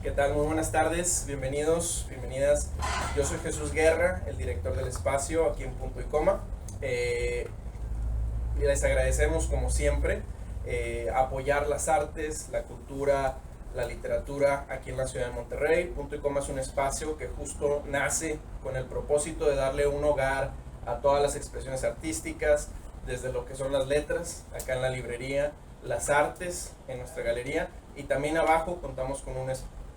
¿Qué tal? Muy buenas tardes, bienvenidos, bienvenidas. Yo soy Jesús Guerra, el director del espacio aquí en Punto y Coma. Les agradecemos como siempre apoyar las artes, la cultura, la literatura aquí en la ciudad de Monterrey. Punto y Coma es un espacio que justo nace con el propósito de darle un hogar a todas las expresiones artísticas, desde lo que son las letras, acá en la librería, las artes en nuestra galería, y también abajo contamos con un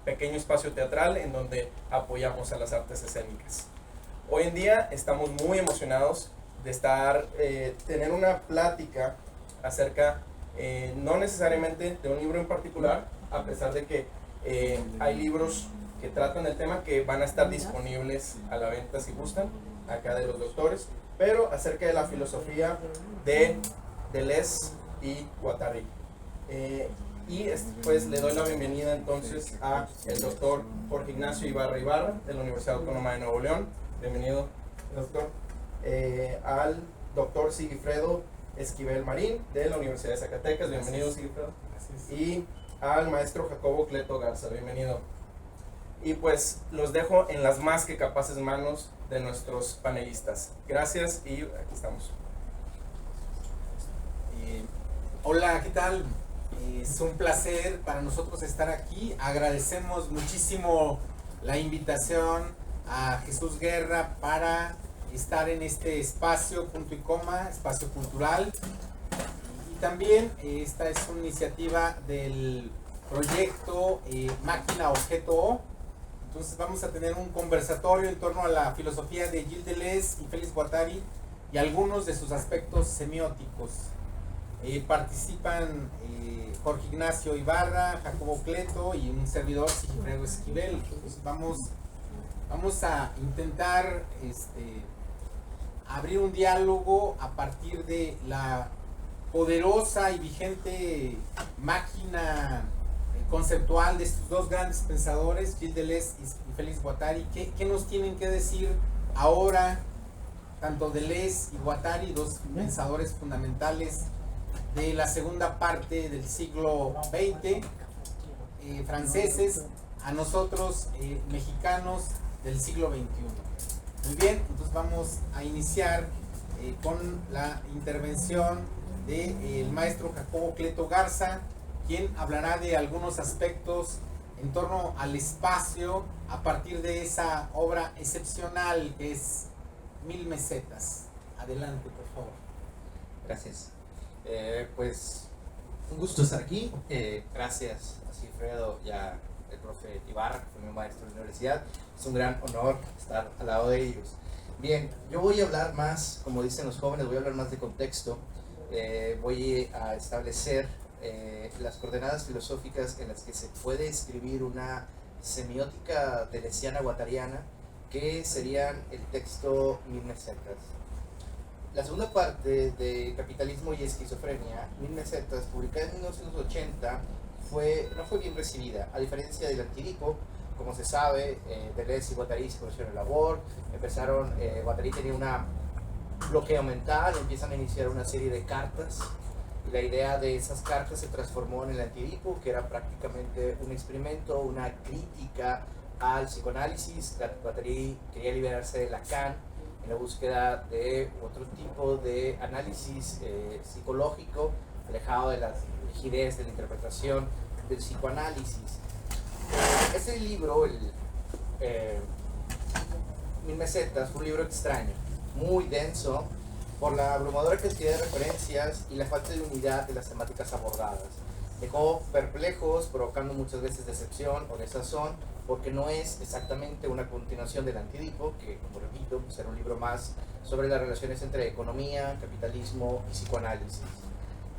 pequeño espacio teatral en donde apoyamos a las artes escénicas. Hoy en día estamos muy emocionados de tener una plática acerca, no necesariamente de un libro en particular, a pesar de que hay libros que tratan el tema que van a estar disponibles a la venta si gustan, acá de los doctores, pero acerca de la filosofía de Deleuze y Guattari. Y pues le doy la bienvenida entonces a el doctor Jorge Ignacio Ibarra de la Universidad Autónoma de Nuevo León. Bienvenido, doctor. Al doctor Sigifredo Esquivel Marín de la Universidad de Zacatecas. Bienvenido, Sigifredo. Gracias. Y al maestro Jacobo Cleto Garza. Bienvenido. Y pues los dejo en las más que capaces manos de nuestros panelistas. Gracias y aquí estamos. Hola, ¿qué tal? Es un placer para nosotros estar aquí. Agradecemos muchísimo la invitación a Jesús Guerra para estar en este espacio Punto y Coma, espacio cultural. Y también esta es una iniciativa del proyecto Máquina Objeto O. Entonces vamos a tener un conversatorio en torno a la filosofía de Gilles Deleuze y Félix Guattari y algunos de sus aspectos semióticos. Participan Jorge Ignacio Ibarra, Jacobo Cleto y un servidor, Sigifredo Esquivel. Entonces vamos a intentar abrir un diálogo a partir de la poderosa y vigente máquina conceptual de estos dos grandes pensadores, Gilles Deleuze y Félix Guattari. ¿Qué nos tienen que decir ahora tanto Deleuze y Guattari, dos pensadores fundamentales de la segunda parte del siglo XX, franceses, a nosotros mexicanos del siglo XXI? Muy bien, entonces vamos a iniciar con la intervención del maestro Jacobo Cleto Garza, quien hablará de algunos aspectos en torno al espacio a partir de esa obra excepcional que es Mil Mesetas. Adelante, por favor. Gracias. Pues un gusto estar aquí. Gracias a Sigifredo y al profe Ibarra, que fue mi maestro de la universidad. Es un gran honor estar al lado de ellos. Bien, yo voy a hablar más, como dicen los jóvenes, voy a hablar más de contexto. Voy a establecer las coordenadas filosóficas en las que se puede escribir una semiótica deleuziana-guattariana, que serían el texto Mil Mesetas. La segunda parte de Capitalismo y Esquizofrenia, Mil Mesetas, publicada en 1980, no fue bien recibida, a diferencia del Antidipo. Como se sabe, Deleuze y Guattari se conocieron en labor, Guattari tenía un bloqueo mental, empiezan a iniciar una serie de cartas, y la idea de esas cartas se transformó en el Antidipo, que era prácticamente un experimento, una crítica al psicoanálisis. Guattari quería liberarse de Lacan en la búsqueda de otro tipo de análisis psicológico, alejado de la rigidez de la interpretación del psicoanálisis. Ese libro, Mil Mesetas, fue un libro extraño, muy denso, por la abrumadora cantidad de referencias y la falta de unidad de las temáticas abordadas. Dejó perplejos, provocando muchas veces decepción o desazón, porque no es exactamente una continuación del Antidipo, que, como repito, pues era un libro más sobre las relaciones entre economía, capitalismo y psicoanálisis.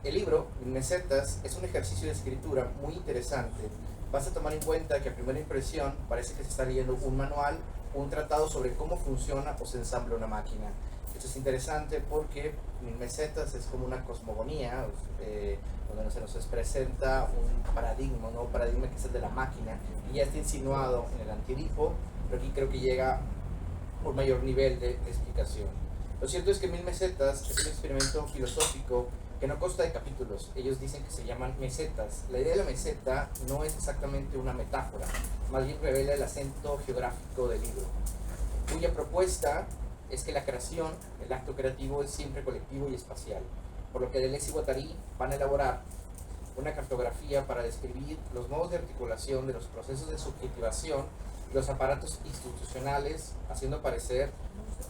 El libro, Mil Mesetas, es un ejercicio de escritura muy interesante. Vas a tomar en cuenta que a primera impresión parece que se está leyendo un manual, un tratado sobre cómo funciona o se ensambla una máquina. Esto es interesante porque Mil Mesetas es como una cosmogonía, donde se nos presenta un paradigma, un nuevo paradigma que es el de la máquina, y ya está insinuado en el Antidipo, pero aquí creo que llega a un mayor nivel de explicación. Lo cierto es que Mil Mesetas es un experimento filosófico que no consta de capítulos. Ellos dicen que se llaman mesetas. La idea de la meseta no es exactamente una metáfora, más bien revela el acento geográfico del libro, cuya propuesta es que la creación, el acto creativo, es siempre colectivo y espacial, por lo que Deleuze y Guattari van a elaborar una cartografía para describir los modos de articulación de los procesos de subjetivación y los aparatos institucionales, haciendo aparecer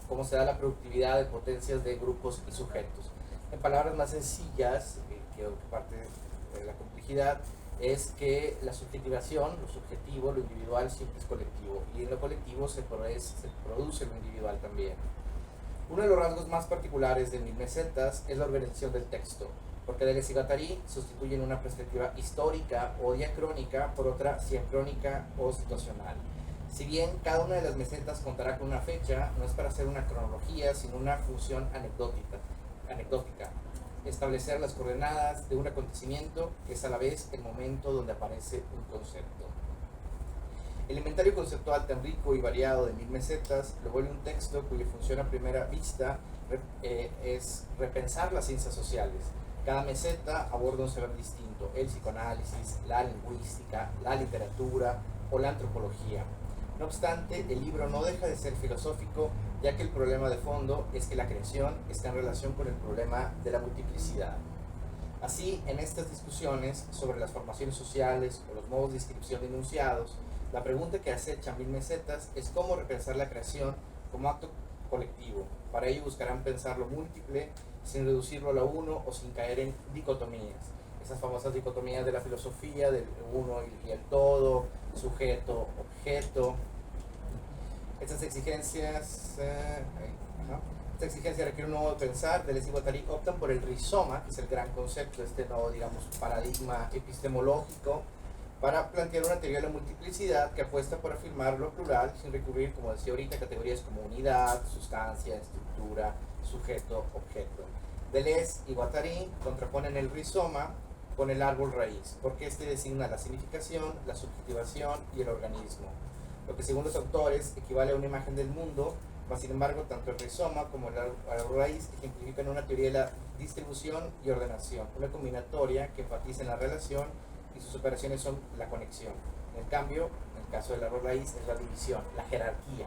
cómo se da la productividad de potencias de grupos y sujetos. En palabras más sencillas, que parte de la complejidad, es que la subjetivación, lo subjetivo, lo individual siempre es colectivo, y en lo colectivo se produce lo individual también. Uno de los rasgos más particulares de Mil Mesetas es la organización del texto, porque Deleuze y Guattari sustituyen una perspectiva histórica o diacrónica por otra sincrónica o situacional. Si bien cada una de las mesetas contará con una fecha, no es para hacer una cronología, sino una función anecdótica, establecer las coordenadas de un acontecimiento que es a la vez el momento donde aparece un concepto. El inventario conceptual tan rico y variado de Mil Mesetas lo vuelve un texto cuya función a primera vista es repensar las ciencias sociales. Cada meseta aborda un saber distinto: el psicoanálisis, la lingüística, la literatura o la antropología. No obstante, el libro no deja de ser filosófico, ya que el problema de fondo es que la creación está en relación con el problema de la multiplicidad. Así, en estas discusiones sobre las formaciones sociales o los modos de inscripción de enunciados, la pregunta que acecha Mil Mesetas es cómo repensar la creación como acto colectivo. Para ello buscarán pensar lo múltiple sin reducirlo a lo uno o sin caer en dicotomías. Esas famosas dicotomías de la filosofía, del uno y el todo, sujeto, objeto. Estas exigencias, esta exigencia requiere un nuevo pensar. Deleuze y Guattari optan por el rizoma, que es el gran concepto, este nuevo, digamos, paradigma epistemológico, para plantear una teoría de la multiplicidad que apuesta por afirmar lo plural sin recurrir, como decía ahorita, a categorías como unidad, sustancia, estructura, sujeto, objeto. Deleuze y Guattari contraponen el rizoma con el árbol raíz, porque este designa la significación, la subjetivación y el organismo, lo que según los autores equivale a una imagen del mundo, mas sin embargo tanto el rizoma como el árbol raíz ejemplifican una teoría de la distribución y ordenación, una combinatoria que enfatiza en la relación y sus operaciones son la conexión. En cambio, en el caso del árbol raíz es la división, la jerarquía.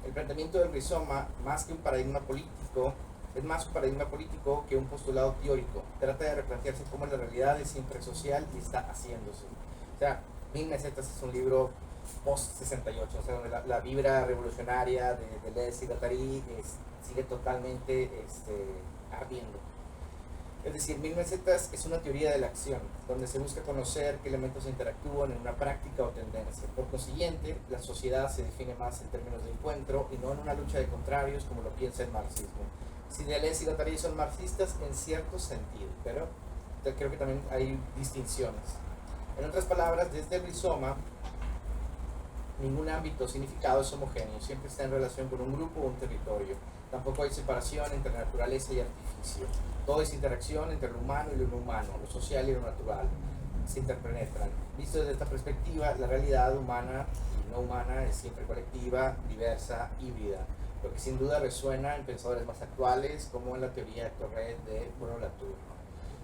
El planteamiento del rizoma, más que un paradigma político, es más un paradigma político que un postulado teórico. Trata de replantearse cómo la realidad es siempre social y está haciéndose. O sea, Mil Mesetas es un libro post-68, o sea, donde la vibra revolucionaria de Deleuze y Guattari sigue totalmente ardiendo. Es decir, Mil Mesetas es una teoría de la acción, donde se busca conocer qué elementos interactúan en una práctica o tendencia. Por consiguiente, la sociedad se define más en términos de encuentro y no en una lucha de contrarios como lo piensa el marxismo. Si Deleuze y Guattari son marxistas en cierto sentido, pero creo que también hay distinciones. En otras palabras, desde el rizoma, ningún ámbito o significado es homogéneo, siempre está en relación con un grupo o un territorio. Tampoco hay separación entre naturaleza y artificio. Todo es interacción entre lo humano y lo no humano, lo social y lo natural. Se interpenetran. Visto desde esta perspectiva, la realidad humana y no humana es siempre colectiva, diversa, híbrida, lo que sin duda resuena en pensadores más actuales, como en la teoría de Torres de Bruno Latour.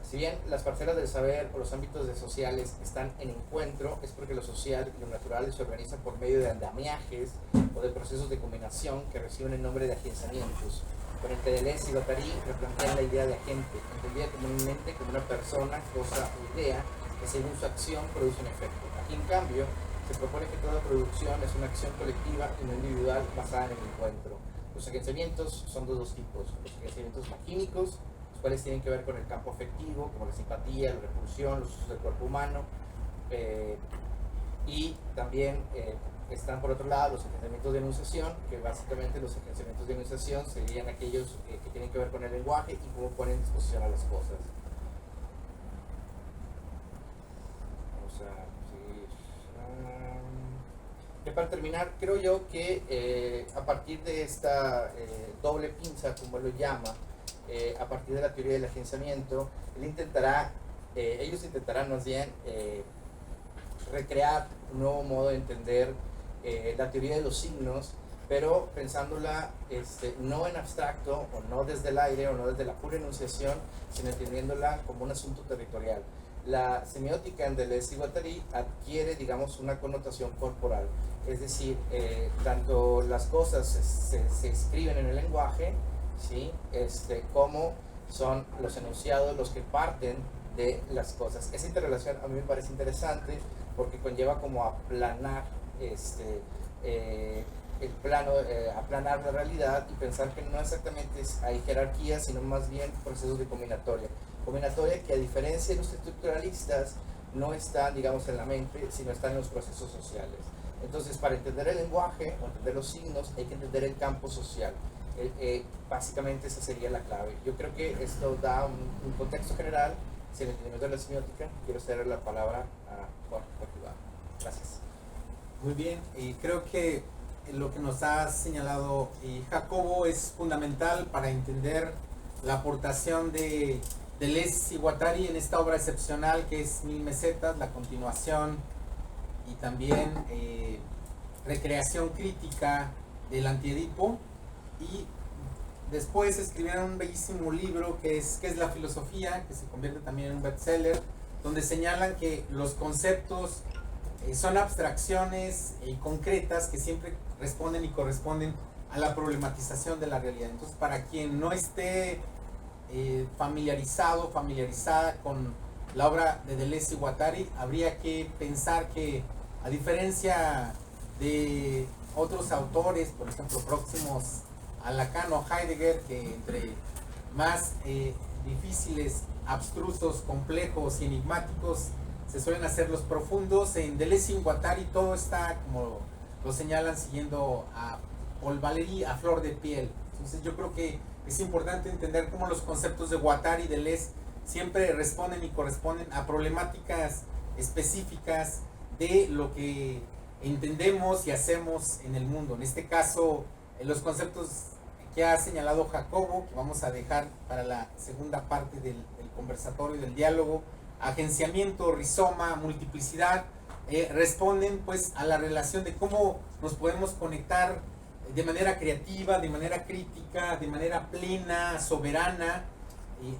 Si bien las parcelas del saber o los ámbitos sociales están en encuentro, es porque lo social y lo natural se organizan por medio de andamiajes o de procesos de combinación que reciben el nombre de agenciamientos, con el que Deleuze y Guattari replantean la idea de agente, entendida comúnmente como una persona, cosa o idea que según su acción produce un efecto. Aquí, en cambio, se propone que toda producción es una acción colectiva y no individual basada en el encuentro. Los agenciamientos son de dos tipos: los agenciamientos maquímicos, los cuales tienen que ver con el campo afectivo, como la simpatía, la repulsión, los usos del cuerpo humano, y también están por otro lado los agenciamientos de enunciación, que básicamente los agenciamientos de enunciación serían aquellos que tienen que ver con el lenguaje y cómo ponen en disposición a las cosas. Vamos a seguir. Y para terminar, creo yo que a partir de esta doble pinza, como él lo llama, a partir de la teoría del agenciamiento, ellos intentarán más bien recrear un nuevo modo de entender la teoría de los signos pero pensándola no en abstracto, o no desde el aire, o no desde la pura enunciación, sino entendiéndola como un asunto territorial. La semiótica en Deleuze y Guattari adquiere, digamos, una connotación corporal, es decir, tanto las cosas se escriben en el lenguaje, ¿sí? Como son los enunciados los que parten de las cosas. Esa interrelación a mí me parece interesante porque conlleva como aplanar el plano, aplanar la realidad y pensar que no exactamente hay jerarquías, sino más bien procesos de combinatoria que, a diferencia de los estructuralistas, no están, digamos, en la mente, sino están en los procesos sociales. Entonces, para entender el lenguaje o entender los signos, hay que entender el campo social. Básicamente esa sería la clave. Yo creo que esto da un contexto general. Si el entendimiento de la semiótica, quiero ceder la palabra a Jorge Portugal. Gracias. Muy bien, creo que lo que nos ha señalado Jacobo es fundamental para entender la aportación de Deleuze y Guattari en esta obra excepcional que es Mil Mesetas, la continuación y también recreación crítica del Antiedipo, y después escribieron un bellísimo libro que es La filosofía, que se convierte también en un bestseller, donde señalan que los conceptos son abstracciones concretas que siempre responden y corresponden a la problematización de la realidad. Entonces, para quien no esté familiarizada con la obra de Deleuze y Guattari, habría que pensar que, a diferencia de otros autores, por ejemplo, próximos a Lacan o Heidegger, que entre más difíciles, abstrusos, complejos y enigmáticos se suelen hacer los profundos, en Deleuze y Guattari todo está, como lo señalan, siguiendo a Paul Valéry a flor de piel. Entonces yo creo que es importante entender cómo los conceptos de Guattari y Deleuze siempre responden y corresponden a problemáticas específicas de lo que entendemos y hacemos en el mundo. En este caso, los conceptos que ha señalado Jacobo, que vamos a dejar para la segunda parte del conversatorio y del diálogo, agenciamiento, rizoma, multiplicidad, responden pues a la relación de cómo nos podemos conectar de manera creativa, de manera crítica, de manera plena, soberana,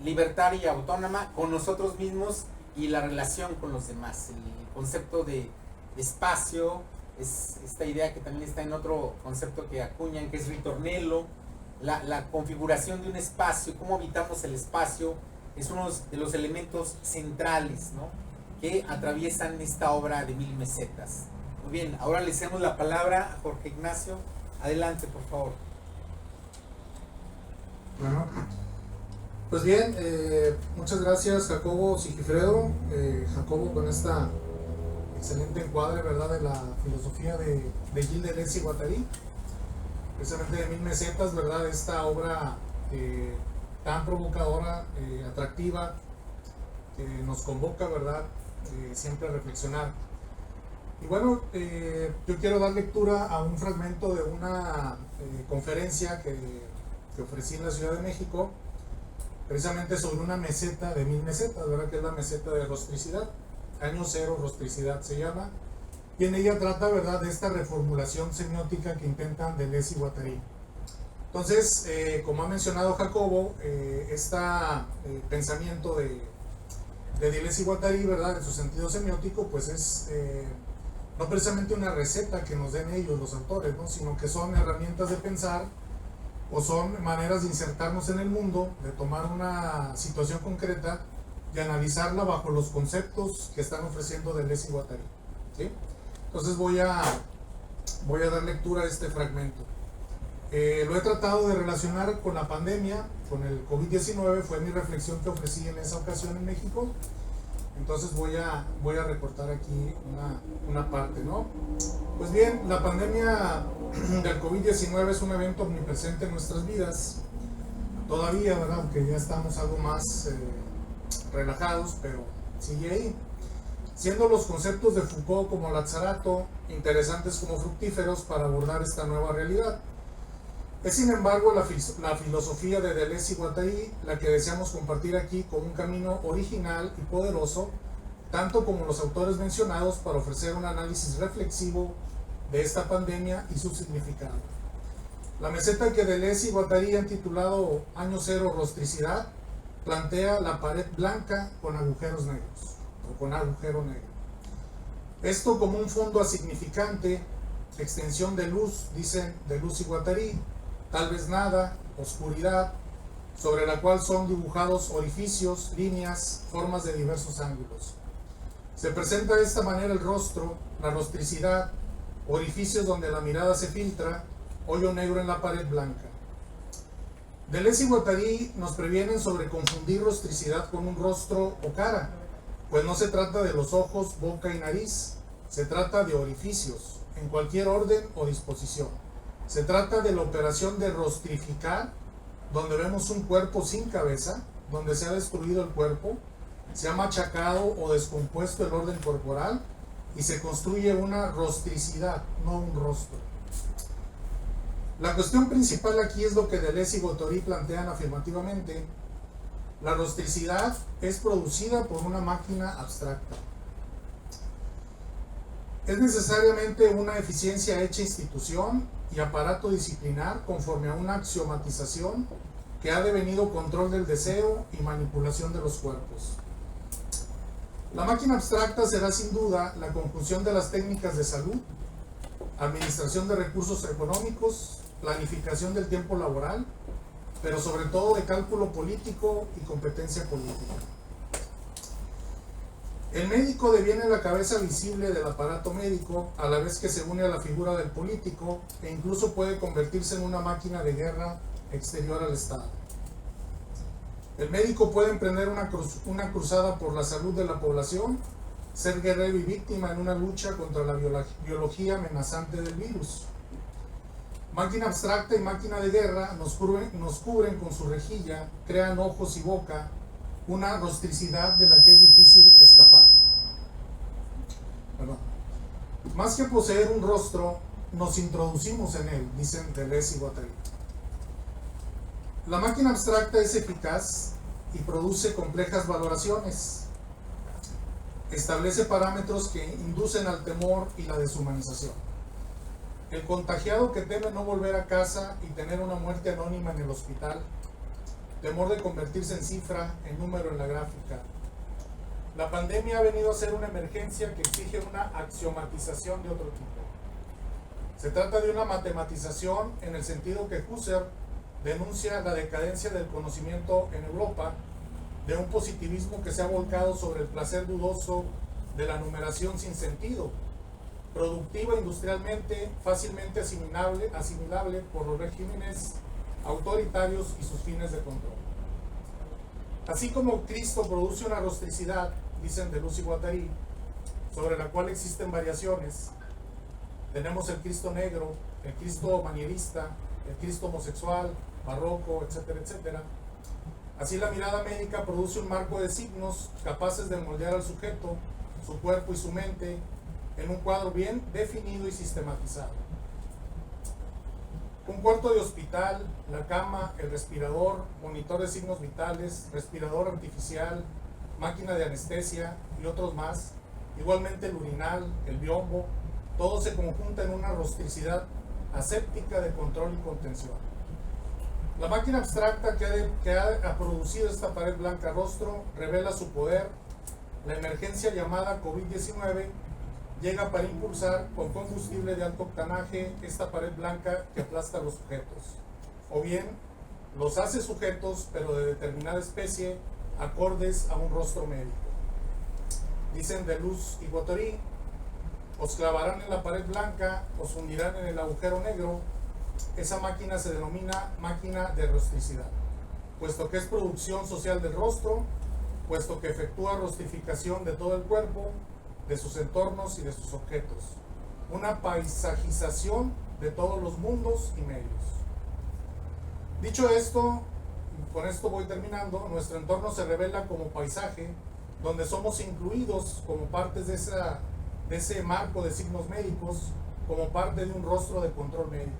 libertaria y autónoma con nosotros mismos y la relación con los demás. El concepto de espacio es esta idea que también está en otro concepto que acuñan, que es ritornello, la configuración de un espacio, cómo habitamos el espacio, es uno de los elementos centrales, ¿no?, que atraviesan esta obra de Mil Mesetas. Muy bien, ahora le cedemos la palabra a Jorge Ignacio. Adelante, por favor. Bueno, pues bien, muchas gracias Jacobo Sigifredo. Jacobo, con esta excelente encuadre, ¿verdad?, de la filosofía de Gilles Deleuze y Guattari, precisamente de Mil Mesetas, ¿verdad?, esta obra tan provocadora, atractiva, que nos convoca, ¿verdad?, siempre a reflexionar. Y bueno, yo quiero dar lectura a un fragmento de una conferencia que ofrecí en la Ciudad de México, precisamente sobre una meseta de 1000 mesetas, ¿verdad?, que es la meseta de rostricidad, año cero rostricidad se llama, y en ella trata, ¿verdad?, de esta reformulación semiótica que intentan Deleuze y Guattari. Entonces, como ha mencionado Jacobo, este pensamiento de Deleuze y Guattari, ¿verdad?, en su sentido semiótico, pues es no precisamente una receta que nos den ellos, los autores, ¿no?, sino que son herramientas de pensar o son maneras de insertarnos en el mundo, de tomar una situación concreta y analizarla bajo los conceptos que están ofreciendo Deleuze y Guattari, ¿sí? Entonces voy a dar lectura a este fragmento. Lo he tratado de relacionar con la pandemia, con el COVID-19, fue mi reflexión que ofrecí en esa ocasión en México. Entonces voy a recortar aquí una parte, ¿no? Pues bien, la pandemia del COVID-19 es un evento omnipresente en nuestras vidas, todavía, ¿verdad?, aunque ya estamos algo más relajados, pero sigue ahí. Siendo los conceptos de Foucault como Lazzarato interesantes como fructíferos para abordar esta nueva realidad. Es sin embargo la filosofía de Deleuze y Guattari la que deseamos compartir aquí como un camino original y poderoso, tanto como los autores mencionados, para ofrecer un análisis reflexivo de esta pandemia y su significado. La meseta que Deleuze y Guattari han titulado Año Cero Rostricidad plantea la pared blanca con agujeros negros, o con agujero negro. Esto como un fondo asignificante, extensión de luz, dicen Deleuze y Guattari, tal vez nada, oscuridad, sobre la cual son dibujados orificios, líneas, formas de diversos ángulos. Se presenta de esta manera el rostro, la rostricidad, orificios donde la mirada se filtra, hoyo negro en la pared blanca. Deleuze y Guattari nos previenen sobre confundir rostricidad con un rostro o cara, pues no se trata de los ojos, boca y nariz, se trata de orificios, en cualquier orden o disposición. Se trata de la operación de rostrificar, donde vemos un cuerpo sin cabeza, donde se ha destruido el cuerpo, se ha machacado o descompuesto el orden corporal y se construye una rostricidad, no un rostro. La cuestión principal aquí es lo que Deleuze y Guattari plantean afirmativamente. La rostricidad es producida por una máquina abstracta. Es necesariamente una eficiencia hecha institución y aparato disciplinar conforme a una axiomatización que ha devenido control del deseo y manipulación de los cuerpos. La máquina abstracta será sin duda la conjunción de las técnicas de salud, administración de recursos económicos, planificación del tiempo laboral, pero sobre todo de cálculo político y competencia política. El médico deviene la cabeza visible del aparato médico a la vez que se une a la figura del político e incluso puede convertirse en una máquina de guerra exterior al Estado. El médico puede emprender una cruzada por la salud de la población, ser guerrero y víctima en una lucha contra la biología amenazante del virus. Máquina abstracta y máquina de guerra nos cubren con su rejilla, crean ojos y boca, una rostricidad de la que es difícil escapar. Perdón. Más que poseer un rostro, nos introducimos en él, dicen Deleuze y Guattari. La máquina abstracta es eficaz y produce complejas valoraciones. Establece parámetros que inducen al temor y la deshumanización. El contagiado que teme no volver a casa y tener una muerte anónima en el hospital, temor de convertirse en cifra, en número en la gráfica. La pandemia ha venido a ser una emergencia que exige una axiomatización de otro tipo. Se trata de una matematización en el sentido que Husserl denuncia la decadencia del conocimiento en Europa, de un positivismo que se ha volcado sobre el placer dudoso de la numeración sin sentido, productiva industrialmente, fácilmente asimilable por los regímenes autoritarios y sus fines de control. Así como Cristo produce una rostricidad, dicen Deleuze y Guattari, sobre la cual existen variaciones. Tenemos el Cristo negro, el Cristo manierista, el Cristo homosexual, barroco, etcétera, etcétera. Así la mirada médica produce un marco de signos capaces de moldear al sujeto, su cuerpo y su mente, en un cuadro bien definido y sistematizado. Un cuarto de hospital, la cama, el respirador, monitor de signos vitales, respirador artificial, máquina de anestesia y otros más, igualmente el urinal, el biombo, todo se conjunta en una rostricidad aséptica de control y contención. La máquina abstracta que ha producido esta pared blanca rostro revela su poder. La emergencia llamada COVID-19 llega para impulsar con combustible de alto octanaje esta pared blanca que aplasta a los sujetos, o bien los hace sujetos pero de determinada especie, acordes a un rostro médico. Dicen Deleuze y Guattari: os clavarán en la pared blanca, os hundirán en el agujero negro. Esa máquina se denomina máquina de rostricidad, puesto que es producción social del rostro, puesto que efectúa rostrificación de todo el cuerpo, de sus entornos y de sus objetos, una paisajización de todos los mundos y medios. Dicho esto, con esto voy terminando, nuestro entorno se revela como paisaje, donde somos incluidos como partes de ese marco de signos médicos, como parte de un rostro de control médico.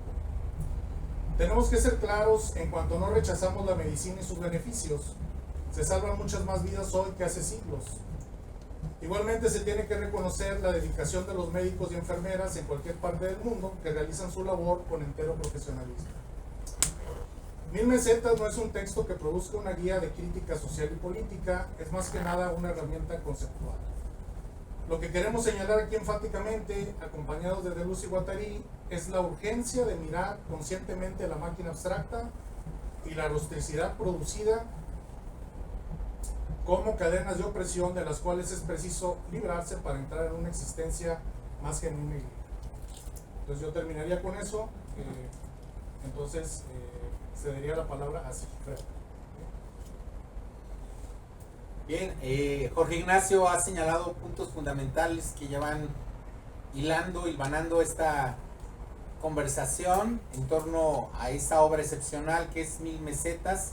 Tenemos que ser claros en cuanto no rechazamos la medicina y sus beneficios. Se salvan muchas más vidas hoy que hace siglos. Igualmente se tiene que reconocer la dedicación de los médicos y enfermeras en cualquier parte del mundo que realizan su labor con entero profesionalismo. Mil Mesetas no es un texto que produzca una guía de crítica social y política, es más que nada una herramienta conceptual. Lo que queremos señalar aquí enfáticamente, acompañados de Deleuze y Guattari, es la urgencia de mirar conscientemente la máquina abstracta y la rusticidad producida como cadenas de opresión de las cuales es preciso librarse para entrar en una existencia más genuina y libre. Entonces yo terminaría con eso. Entonces cedería la palabra a Sigifredo. Bien, Jorge Ignacio ha señalado puntos fundamentales que ya van hilvanando esta conversación en torno a esa obra excepcional que es Mil Mesetas,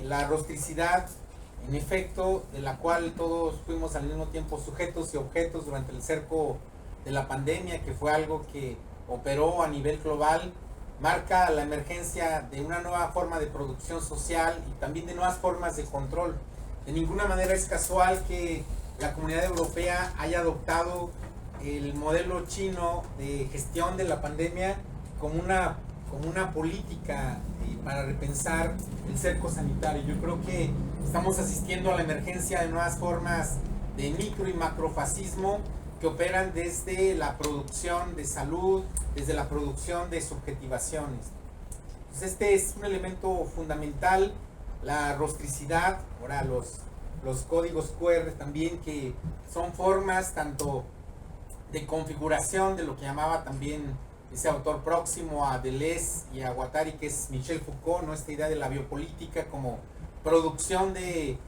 la rusticidad, en efecto, de la cual todos fuimos al mismo tiempo sujetos y objetos durante el cerco de la pandemia, que fue algo que operó a nivel global, marca la emergencia de una nueva forma de producción social y también de nuevas formas de control. De ninguna manera es casual que la Comunidad Europea haya adoptado el modelo chino de gestión de la pandemia como una política para repensar el cerco sanitario. Yo creo que estamos asistiendo a la emergencia de nuevas formas de micro y macrofascismo que operan desde la producción de salud, desde la producción de subjetivaciones. Entonces este es un elemento fundamental, la rusticidad, ahora los códigos QR también, que son formas tanto de configuración de lo que llamaba también ese autor próximo a Deleuze y a Guattari, que es Michel Foucault, ¿no? Esta idea de la biopolítica como producción de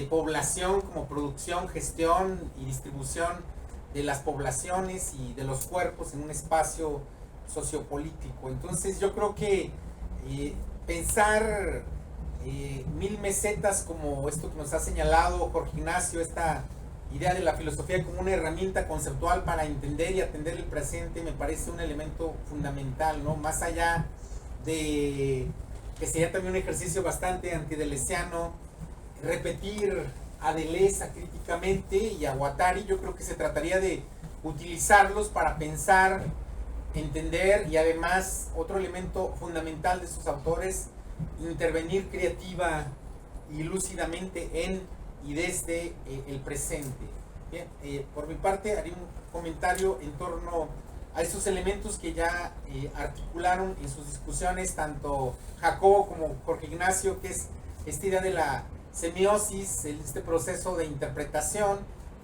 población, como producción, gestión y distribución de las poblaciones y de los cuerpos en un espacio sociopolítico. Entonces yo creo que pensar Mil Mesetas como esto que nos ha señalado Jorge Ignacio, esta idea de la filosofía como una herramienta conceptual para entender y atender el presente, me parece un elemento fundamental, ¿no? Más allá de que sería también un ejercicio bastante antideleuziano repetir a Deleuze críticamente y a Guattari, yo creo que se trataría de utilizarlos para pensar, entender y además otro elemento fundamental de sus autores, intervenir creativa y lúcidamente en y desde el presente. Bien, por mi parte haría un comentario en torno a esos elementos que ya articularon en sus discusiones tanto Jacobo como Jorge Ignacio, que es esta idea de la semiosis, este proceso de interpretación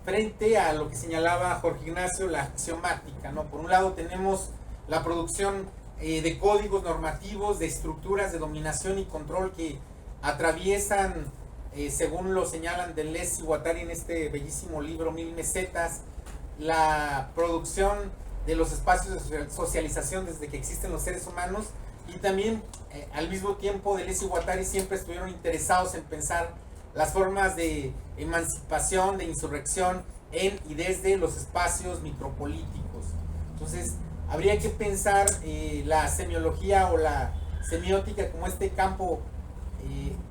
frente a lo que señalaba Jorge Ignacio, la axiomática, ¿no? Por un lado tenemos la producción de códigos normativos, de estructuras de dominación y control que atraviesan, según lo señalan Deleuze y Guattari en este bellísimo libro Mil Mesetas, la producción de los espacios de socialización desde que existen los seres humanos, y también al mismo tiempo Deleuze y Guattari siempre estuvieron interesados en pensar las formas de emancipación, de insurrección en y desde los espacios micropolíticos. Entonces habría que pensar la semiología o la semiótica como este campo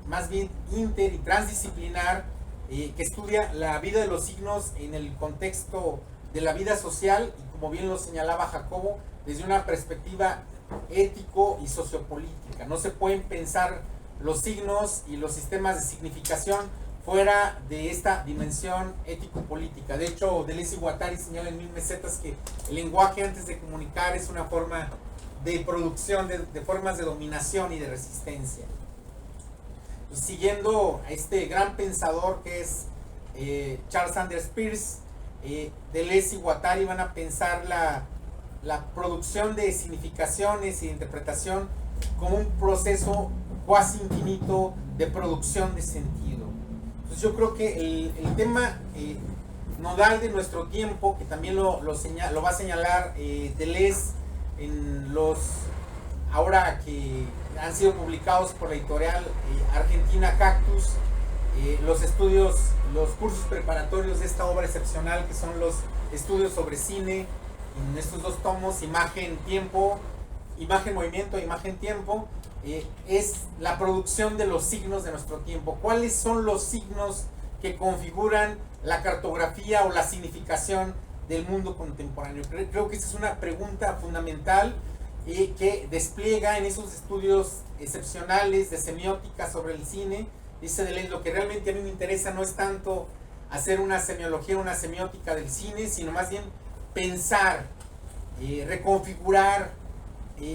más bien inter y transdisciplinar que estudia la vida de los signos en el contexto de la vida social y, como bien lo señalaba Jacobo, desde una perspectiva ético y sociopolítica. No se pueden pensar los signos y los sistemas de significación fuera de esta dimensión ético-política. De hecho, Deleuze y Guattari señalan en Mil Mesetas que el lenguaje, antes de comunicar, es una forma de producción de formas de dominación y de resistencia. Y siguiendo a este gran pensador que es Charles Sanders Peirce, Deleuze y Guattari van a pensar la producción de significaciones y de interpretación como un proceso cuasi infinito de producción de sentido. Entonces yo creo que el tema nodal de nuestro tiempo, que también lo va a señalar Deleuze en los ahora que han sido publicados por la editorial argentina Cactus, los estudios, los cursos preparatorios de esta obra excepcional, que son los estudios sobre cine, en estos dos tomos, imagen, tiempo, imagen, movimiento, imagen, tiempo, es la producción de los signos de nuestro tiempo. ¿Cuáles son los signos que configuran la cartografía o la significación del mundo contemporáneo? Creo que esa es una pregunta fundamental que despliega en esos estudios excepcionales de semiótica sobre el cine. Dice Deleuze, lo que realmente a mí me interesa no es tanto hacer una semiología, una semiótica del cine, sino más bien pensar, reconfigurar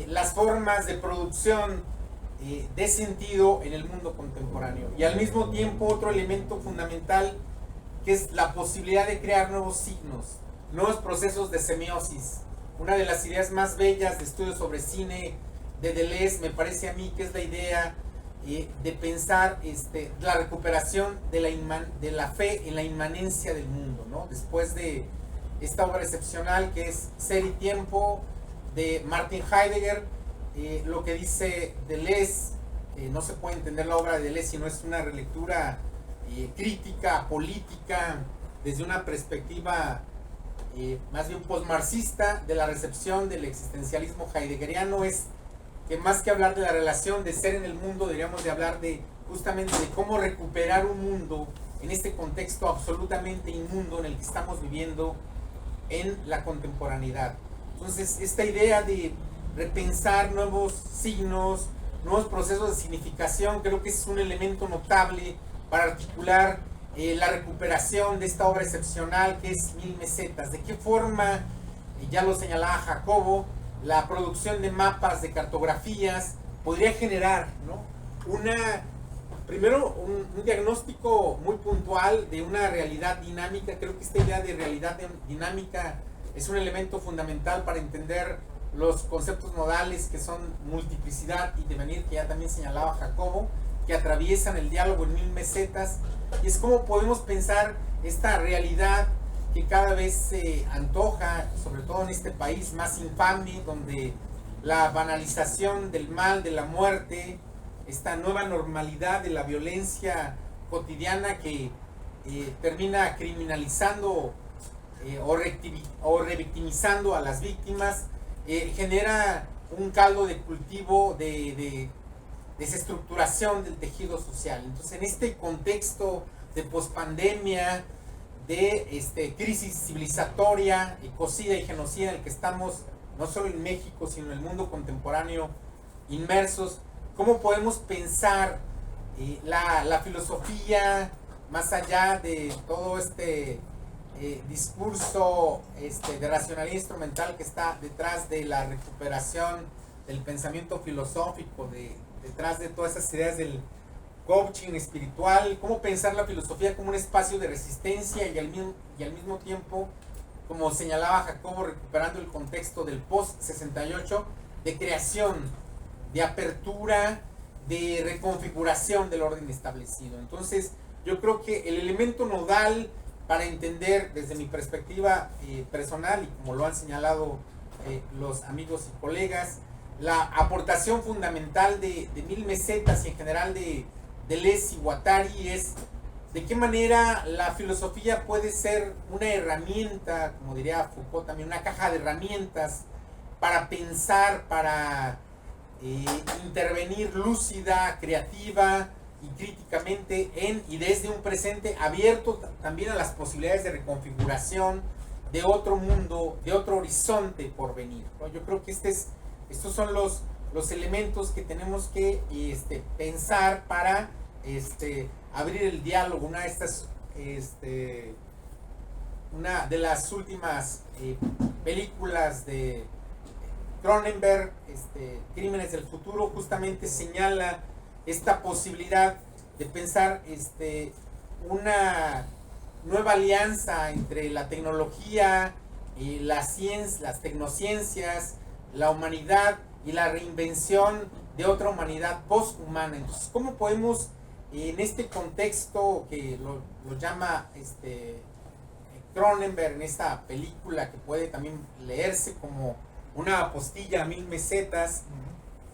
las formas de producción de sentido en el mundo contemporáneo. Y al mismo tiempo otro elemento fundamental, que es la posibilidad de crear nuevos signos, nuevos procesos de semiosis. Una de las ideas más bellas de estudios sobre cine de Deleuze, me parece a mí, que es la idea de pensar la recuperación de la fe en la inmanencia del mundo, ¿no? Después de esta obra excepcional que es Ser y Tiempo, de Martin Heidegger, lo que dice Deleuze, no se puede entender la obra de Deleuze si no es una relectura crítica, política, desde una perspectiva más bien postmarxista de la recepción del existencialismo heideggeriano. Es que más que hablar de la relación de ser en el mundo, deberíamos de hablar de justamente de cómo recuperar un mundo en este contexto absolutamente inmundo en el que estamos viviendo en la contemporaneidad. Entonces, esta idea de repensar nuevos signos, nuevos procesos de significación, creo que es un elemento notable para articular la recuperación de esta obra excepcional que es Mil Mesetas. ¿De qué forma, ya lo señalaba Jacobo, la producción de mapas, de cartografías, podría generar, ¿no? Primero, un diagnóstico muy puntual de una realidad dinámica? Creo que esta idea de realidad dinámica es un elemento fundamental para entender los conceptos modales, que son multiplicidad y devenir, que ya también señalaba Jacobo, que atraviesan el diálogo en Mil Mesetas. Y es cómo podemos pensar esta realidad que cada vez se antoja, sobre todo en este país más infame, donde la banalización del mal, de la muerte, esta nueva normalidad de la violencia cotidiana que termina criminalizando o revictimizando a las víctimas, genera un caldo de cultivo de desestructuración del tejido social. Entonces, en este contexto de pospandemia, de crisis civilizatoria, ecocida y genocida en el que estamos, no solo en México, sino en el mundo contemporáneo, inmersos, ¿cómo podemos pensar la filosofía más allá de todo discurso de racionalidad instrumental que está detrás de la recuperación del pensamiento filosófico, detrás de todas esas ideas del coaching espiritual? ¿Cómo pensar la filosofía como un espacio de resistencia y al mismo tiempo, como señalaba Jacobo, recuperando el contexto del post-68, de creación, de apertura, de reconfiguración del orden establecido? Entonces, yo creo que el elemento nodal para entender desde mi perspectiva personal, y como lo han señalado los amigos y colegas, la aportación fundamental de Mil Mesetas y en general de Deleuze y Guattari es de qué manera la filosofía puede ser una herramienta, como diría Foucault también, una caja de herramientas para pensar, para intervenir lúcida, creativa y críticamente en y desde un presente abierto también a las posibilidades de reconfiguración de otro mundo, de otro horizonte por venir, ¿no? Yo creo que estos son los elementos que tenemos que pensar para abrir el diálogo. Una de las últimas películas de Cronenberg, Crímenes del Futuro, justamente señala esta posibilidad de pensar una nueva alianza entre la tecnología y las tecnociencias, la humanidad y la reinvención de otra humanidad posthumana. Entonces, ¿cómo podemos, en este contexto que lo llama Cronenberg en esta película, que puede también leerse como una apostilla a Mil Mesetas?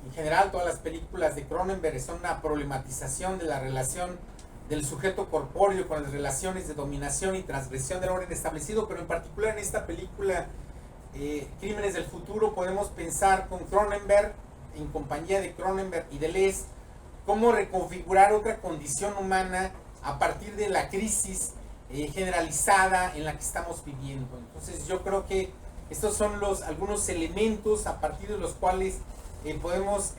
En general, todas las películas de Cronenberg son una problematización de la relación del sujeto corpóreo con las relaciones de dominación y transgresión del orden establecido, pero en particular en esta película Crímenes del Futuro podemos pensar con Cronenberg, en compañía de Cronenberg y Deleuze, cómo reconfigurar otra condición humana a partir de la crisis generalizada en la que estamos viviendo. Entonces yo creo que Estos son algunos elementos a partir de los cuales podemos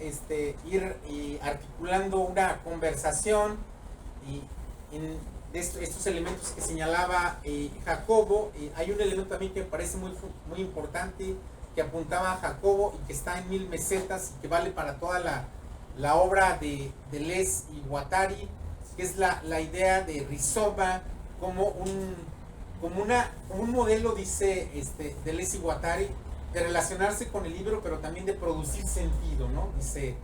ir articulando una conversación y de estos elementos que señalaba Jacobo. Hay un elemento también que me parece muy importante que apuntaba Jacobo y que está en 1000 mesetas y que vale para toda la obra de Deleuze y Guattari, que es la idea de rizoma como un modelo, dice Deleuze y Guattari, de relacionarse con el libro, pero también de producir sentido, ¿no? Dice,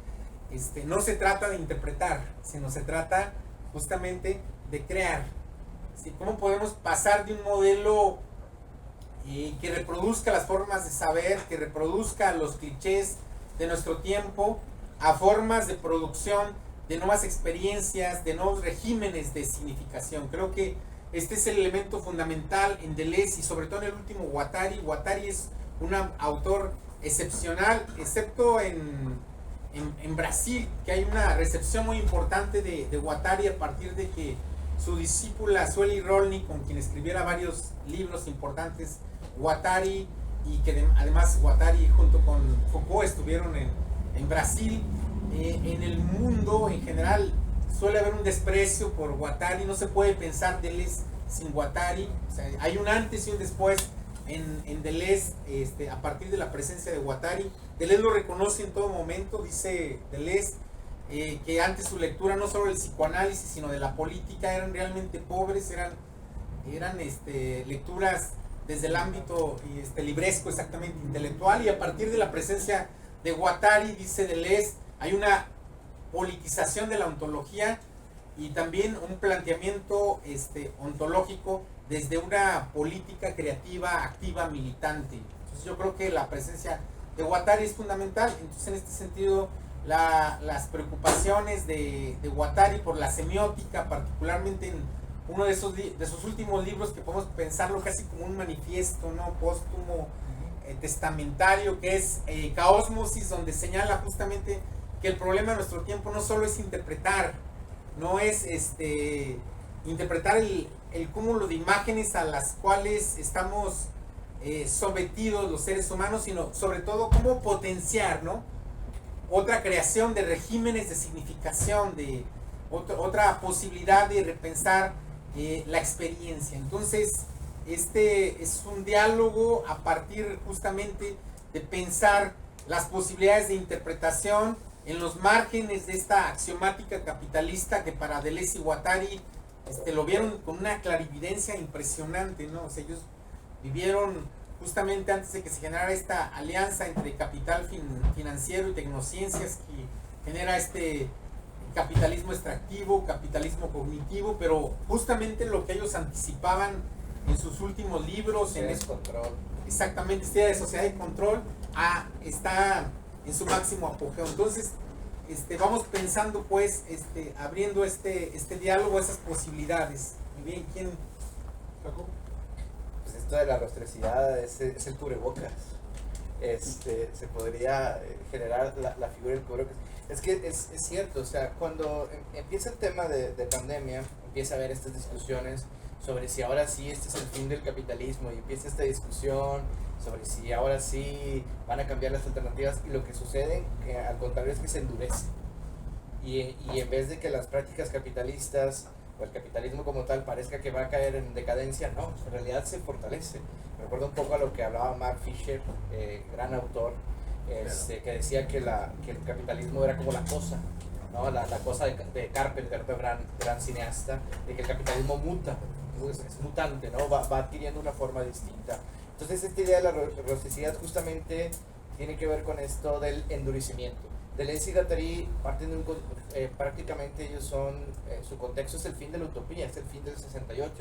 no se trata de interpretar, sino se trata justamente de crear. ¿Sí? ¿Cómo podemos pasar de un modelo que reproduzca las formas de saber, que reproduzca los clichés de nuestro tiempo, a formas de producción de nuevas experiencias, de nuevos regímenes de significación? Creo que este es el elemento fundamental en Deleuze y sobre todo en el último Guattari. Guattari es un autor excepcional, excepto en Brasil, que hay una recepción muy importante de Guattari a partir de que su discípula Sueli Rolny, con quien escribiera varios libros importantes, Guattari, y que además Guattari junto con Foucault estuvieron en Brasil. En el mundo en general suele haber un desprecio por Guattari, no se puede pensar Deleuze sin Guattari. O sea, hay un antes y un después en Deleuze a partir de la presencia de Guattari. Deleuze lo reconoce en todo momento, dice Deleuze que antes su lectura no solo del psicoanálisis sino de la política eran realmente pobres, eran lecturas desde el ámbito libresco, exactamente intelectual, y a partir de la presencia de Guattari, dice Deleuze, hay una politización de la ontología y también un planteamiento ontológico desde una política creativa, activa, militante. Entonces yo creo que la presencia de Guattari es fundamental. Entonces en este sentido las preocupaciones de Guattari por la semiótica, particularmente en uno de sus últimos libros que podemos pensarlo casi como un manifiesto, ¿no?, póstumo, testamentario, que es Caosmosis, donde señala justamente que el problema de nuestro tiempo no solo es interpretar, no es interpretar el cúmulo de imágenes a las cuales estamos sometidos los seres humanos, sino sobre todo cómo potenciar, ¿no?, otra creación de regímenes de significación, de otra posibilidad de repensar la experiencia. Entonces, es un diálogo a partir justamente de pensar las posibilidades de interpretación en los márgenes de esta axiomática capitalista que para Deleuze y Guattari lo vieron con una clarividencia impresionante, ¿no? O sea, ellos vivieron justamente antes de que se generara esta alianza entre capital financiero y tecnociencias que genera capitalismo extractivo, capitalismo cognitivo, pero justamente lo que ellos anticipaban en sus últimos libros, control. Exactamente, esta idea de sociedad de control está en su máximo apogeo. Entonces, vamos pensando pues, abriendo este diálogo, esas posibilidades. Muy bien, ¿quién? ¿Jacob? Pues esto de la rostrosidad es el cubrebocas. Se podría generar la figura del cubrebocas. Es que es cierto, o sea, cuando empieza el tema de pandemia, empieza a haber estas discusiones sobre si ahora sí este es el fin del capitalismo, y empieza esta discusión sobre si ahora sí van a cambiar las alternativas, y lo que sucede, que al contrario, es que se endurece. Y en vez de que las prácticas capitalistas o el capitalismo como tal parezca que va a caer en decadencia, no, en realidad se fortalece. Me recuerdo un poco a lo que hablaba Mark Fisher, gran autor, que decía que el capitalismo era como la cosa, ¿no? La cosa de Carpenter, otro gran cineasta, de que el capitalismo muta, es mutante, ¿no? Va adquiriendo una forma distinta. Entonces esta idea de la rusticidad justamente tiene que ver con esto del endurecimiento. Deleuze y Guattari parten de prácticamente ellos son, su contexto es el fin de la utopía, es el fin del 68,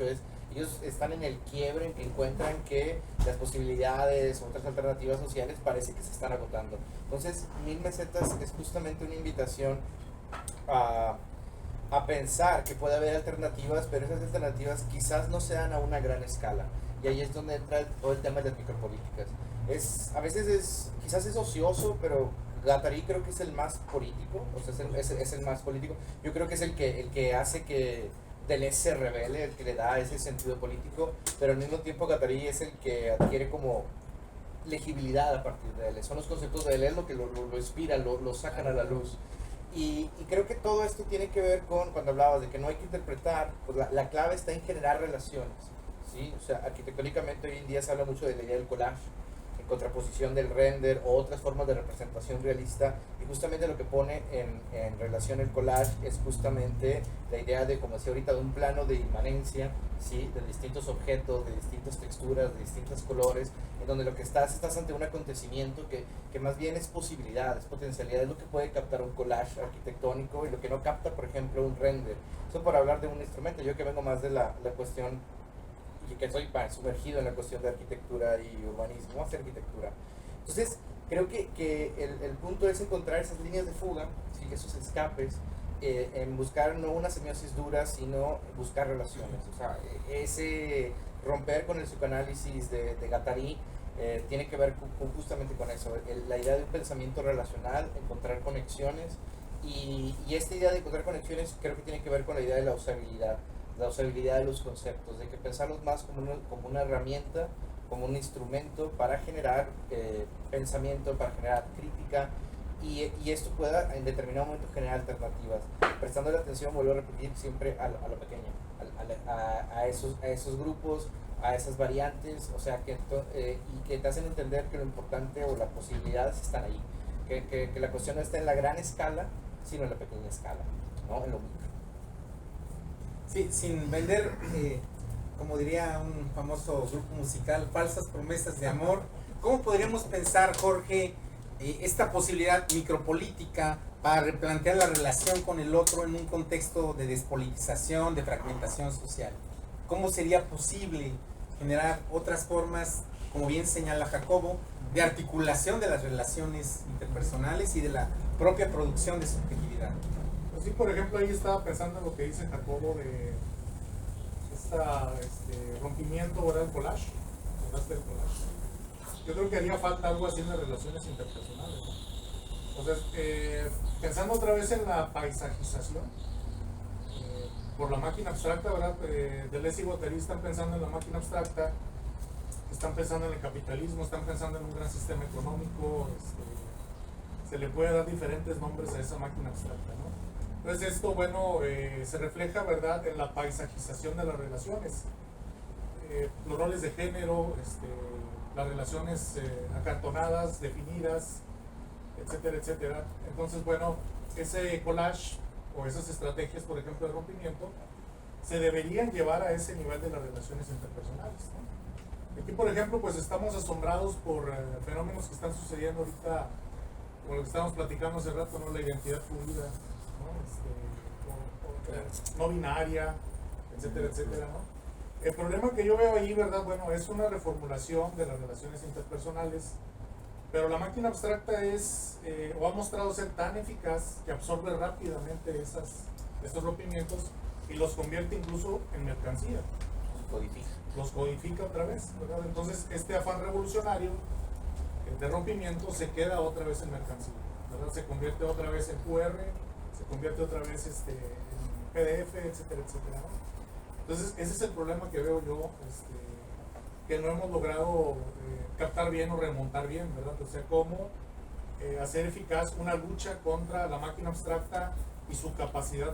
ellos están en el quiebre en que encuentran que las posibilidades, otras alternativas sociales parece que se están agotando. Entonces 1000 mesetas es justamente una invitación a pensar que puede haber alternativas, pero esas alternativas quizás no se dan a una gran escala. Y ahí es donde entra todo el tema de las micropolíticas. A veces quizás es ocioso, pero Guattari creo que es el más político, o sea, es el más político. Yo creo que es el que hace que Deleuze se revele, el que le da ese sentido político, pero al mismo tiempo Guattari es el que adquiere como legibilidad a partir de Deleuze. Son los conceptos de Deleuze lo que lo inspira, lo sacan a la luz. Y creo que todo esto tiene que ver con, cuando hablabas de que no hay que interpretar, pues la clave está en generar relaciones, ¿sí? O sea, arquitectónicamente hoy en día se habla mucho de la idea del collage, en contraposición del render o otras formas de representación realista, y justamente lo que pone en relación el collage es justamente la idea de, como decía ahorita, de un plano de inmanencia, ¿sí? De distintos objetos, de distintas texturas, de distintos colores, en donde lo que estás ante un acontecimiento que más bien es posibilidad, es potencialidad, es lo que puede captar un collage arquitectónico y lo que no capta, por ejemplo, un render. Eso por hablar de un instrumento. Yo que vengo más de la cuestión, y que soy sumergido en la cuestión de arquitectura y urbanismo, hacia arquitectura. Entonces, creo que el punto es encontrar esas líneas de fuga, ¿sí? Esos escapes, en buscar no una semiosis dura, sino buscar relaciones. O sea, ese romper con el psicoanálisis de Guattari tiene que ver justamente con eso, la idea de un pensamiento relacional, encontrar conexiones, y esta idea de encontrar conexiones creo que tiene que ver con la idea de la usabilidad de los conceptos, de que pensarlos más como una herramienta, como un instrumento para generar pensamiento, para generar crítica, y esto pueda en determinado momento generar alternativas, prestando la atención, vuelvo a repetir, siempre a lo pequeño, a esos grupos, a esas variantes, o sea, y que te hacen entender que lo importante o las posibilidades están ahí, que la cuestión no está en la gran escala, sino en la pequeña escala, ¿no? En lo micro. Sí, sin vender, como diría un famoso grupo musical, falsas promesas de amor. ¿Cómo podríamos pensar, Jorge, esta posibilidad micropolítica para replantear la relación con el otro en un contexto de despolitización, de fragmentación social? ¿Cómo sería posible generar otras formas, como bien señala Jacobo, de articulación de las relaciones interpersonales y de la propia producción de subjetividad? Pues sí, por ejemplo, ahí estaba pensando en lo que dice Jacobo de este rompimiento, ¿verdad? El collage, del collage. Yo creo que haría falta algo así en las relaciones interpersonales, ¿no? Entonces, pensando otra vez en la paisajización, por la máquina abstracta, ¿verdad? Deleuze y Guattari están pensando en la máquina abstracta, están pensando en el capitalismo, están pensando en un gran sistema económico, se le puede dar diferentes nombres a esa máquina abstracta, ¿no? Entonces esto, bueno, se refleja, ¿verdad?, en la paisajización de las relaciones, los roles de género, las relaciones acartonadas, definidas, etcétera, etcétera. Entonces, bueno, ese collage o esas estrategias, por ejemplo, de rompimiento, se deberían llevar a ese nivel de las relaciones interpersonales, ¿no? Aquí, por ejemplo, pues estamos asombrados por fenómenos que están sucediendo ahorita, como lo que estábamos platicando hace rato, ¿no? La identidad fluida, ¿no? No binaria, etcétera, etcétera, ¿no? El problema que yo veo ahí, ¿verdad? Bueno, es una reformulación de las relaciones interpersonales, pero la máquina abstracta es, o ha mostrado ser tan eficaz que absorbe rápidamente estos rompimientos y los convierte incluso en mercancía. Los codifica otra vez, ¿verdad? Entonces, este afán revolucionario de rompimiento se queda otra vez en mercancía, ¿verdad? Se convierte otra vez en QR, se convierte otra vez en PDF, etcétera, etcétera, ¿no? Entonces, ese es el problema que veo yo, que no hemos logrado captar bien o remontar bien, ¿verdad? O sea, cómo hacer eficaz una lucha contra la máquina abstracta y su capacidad